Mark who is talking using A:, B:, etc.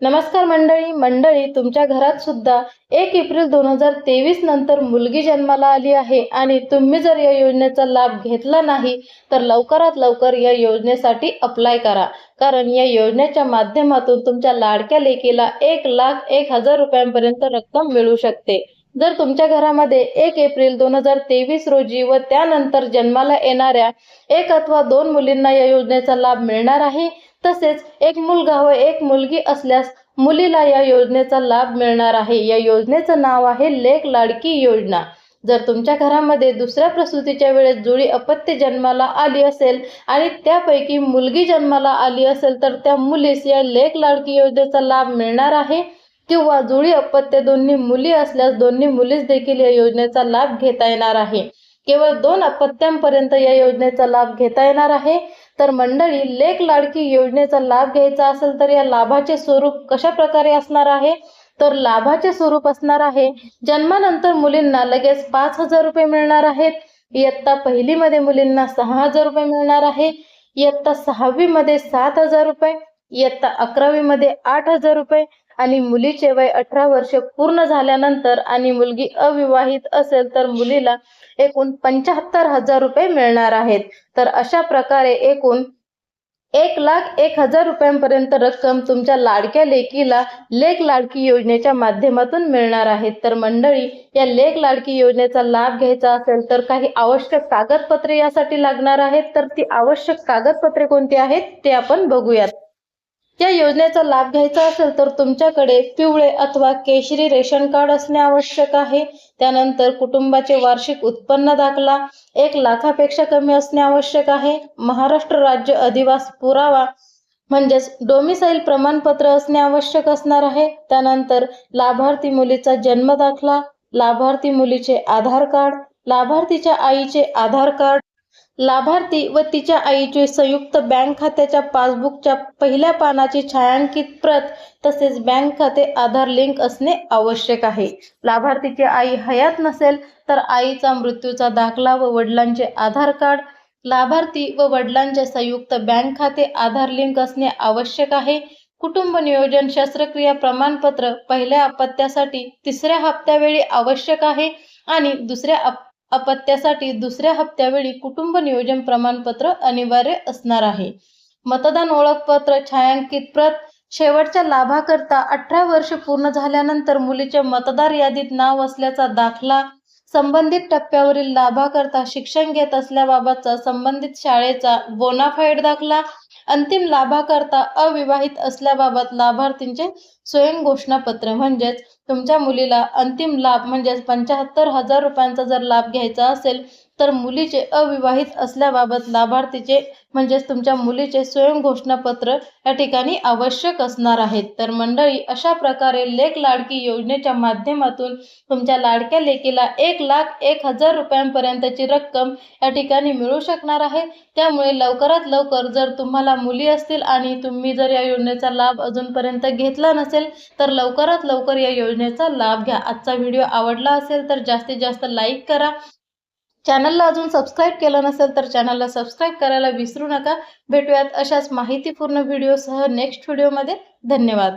A: नमस्कार मंडळी तुमच्या घरात सुद्धा 1 एप्रिल 2023 नंतर मुलगी जन्माला आली आहे आणि तुम्ही जर या योजनेचा लाभ घेतला नाही तर लवकरात लवकर या योजनेसाठी अप्लाय करा। कारण या योजनेच्या माध्यमातून तुमच्या लाडक्या लेकीला 1,01,000 रुपयांपर्यंत रक्कम मिळू शकते। जर तुमच्या घरामध्ये 1 एप्रिल 2023 रोजी व त्यानंतर जन्माला येणाऱ्या 1 अथवा 2 मुलींना या योजनेचा लाभ मिळणार आहे, तसेच एक मुलगा व एक मुलगी असल्यास मुलीला या योजनेचा लाभ मिळणार आहे। या योजनेचं नाव आहे लेक लाडकी योजना। जर तुमच्या घरामध्ये दुसऱ्या प्रसूतीच्या वेळेस जुळी अपत्य जन्माला आली असेल आणि त्यापैकी मुलगी जन्माला आली असेल तर त्या मुलीस या लेक लाडकी योजनेचा लाभ मिळणार आहे। किंवा जुळी अपत्य दोन्ही मुली असल्यास दोन्ही मुलीस देखील या योजनेचा लाभ घेता येणार आहे। केवळ 2 अपत्यांपर्यंत या योजनेचा लाभ घेता येणार आहे। तर मंडळी, लेक लाडकी योजनेचा लाभ घ्यायचा असेल तर या लाभाचे स्वरूप कशा प्रकारे असणार आहे, तर लाभाचे स्वरूप असणार आहे, जन्मानंतर मुलींना लगेच 5,000 रुपये मिळणार आहेत। इयत्ता 1ली मध्ये मुलींना 6,000 रुपये मिळणार आहे। इयत्ता 6वी मध्ये 7,000 रुपये, इयत्ता 11वी मध्ये 8,000 रुपये आणि मुलीचे वय 18 वर्ष पूर्ण झाल्यानंतर आणि मुलगी अविवाहित असेल तर मुलीला एकूण 75,000 रुपये मिळणार आहेत। तर अशा प्रकारे एकूण 1,01,000 रुपयांपर्यंत रक्कम तुमच्या लाडक्या लेकीला लेक लाडकी योजनेच्या माध्यमातून मिळणार आहे। तर मंडळी, या लेक लाडकी योजनेचा लाभ घ्यायचा असेल तर काही आवश्यक कागदपत्रे यासाठी लागणार आहेत। तर ती आवश्यक कागदपत्रे कोणती आहेत ते आपण बघूयात। या योजनेचा लाभ घ्यायचा असेल तर तुमच्याकडे पिवळे अथवा केशरी रेशन कार्ड असणे आवश्यक आहे। त्यानंतर कुटुंबाचे वार्षिक उत्पन्न दाखला 1 लाखापेक्षा कमी असणे आवश्यक आहे। महाराष्ट्र राज्य अधिवास पुरावा म्हणजेच डोमिसाईल प्रमाणपत्र असणे आवश्यक असणार आहे। त्यानंतर लाभार्थी मुलीचा जन्म दाखला, लाभार्थी मुलीचे आधार कार्ड, लाभार्थीच्या आईचे आधार कार्ड, लाभार्थी व तिच्या आईचे संयुक्त बँक खात्याच्या पासबुकच्या पहिल्या पानाची छायांकित प्रत तसेच बँक खाते आधार लिंक असणे आवश्यक आहे। लाभार्थीची आई हयात नसेल तर आईचा मृत्यूचा दाखला व वडिलांचे आधार कार्ड, लाभार्थी व वडिलांचे संयुक्त बँक खाते आधार लिंक असणे आवश्यक आहे। कुटुंब नियोजन शस्त्रक्रिया प्रमाणपत्र पहिल्या अपत्यासाठी 3ऱ्या हप्त्यावेळी आवश्यक आहे आणि दुसऱ्या अपत्यासाठी 2ऱ्या हप्त्यावेळी कुटुंब नियोजन प्रमाणपत्र अनिवार्य असणार आहे। मतदान ओळखपत्र छायांकित प्रत शेवटच्या लाभाकरता 18 वर्ष पूर्ण झाल्यानंतर मुलीचे मतदार यादीत नाव असल्याचा दाखला, संबंधित टप्प्यावरील लाभाकरता शिक्षण घेत असल्याबाबतचा संबंधित शाळेचा बोनाफाईड दाखला, अंतिम लाभाकरता अविवाहित असल्याबाबत लाभार्थींचे स्वयं घोषणापत्र म्हणजेच तुमच्या मुलीला अंतिम लाभ म्हणजेच 75,000 रुपयांचा जर लाभ घ्यायचा असेल तर मुलीचे अविवाहित असल्याबाबत लाभार्थीचे म्हणजेच तुमच्या मुलीचे स्वयं घोषणापत्र या ठिकाणी आवश्यक असणार आहेत। तर मंडळी, अशा प्रकारे लेक लाडकी योजनेच्या माध्यमातून तुमच्या लाडक्या लेकीला 1,01,000 रुपयांपर्यंतची रक्कम या ठिकाणी मिळू शकणार आहे। त्यामुळे लवकरात लवकर जर तुम्हाला मुली असतील आणि तुम्ही जर या योजनेचा लाभ अजूनपर्यंत घेतला नसेल तर लवकरात लवकर या योजनेचा लाभ घ्या। आजचा व्हिडिओ आवडला असेल तर जास्तीत जास्त लाईक करा। चॅनलला अजून सबस्क्राईब केलं नसेल तर चॅनलला सबस्क्राईब करायला विसरू नका। भेटूयात अशाच माहितीपूर्ण व्हिडिओसह नेक्स्ट व्हिडिओमध्ये। धन्यवाद।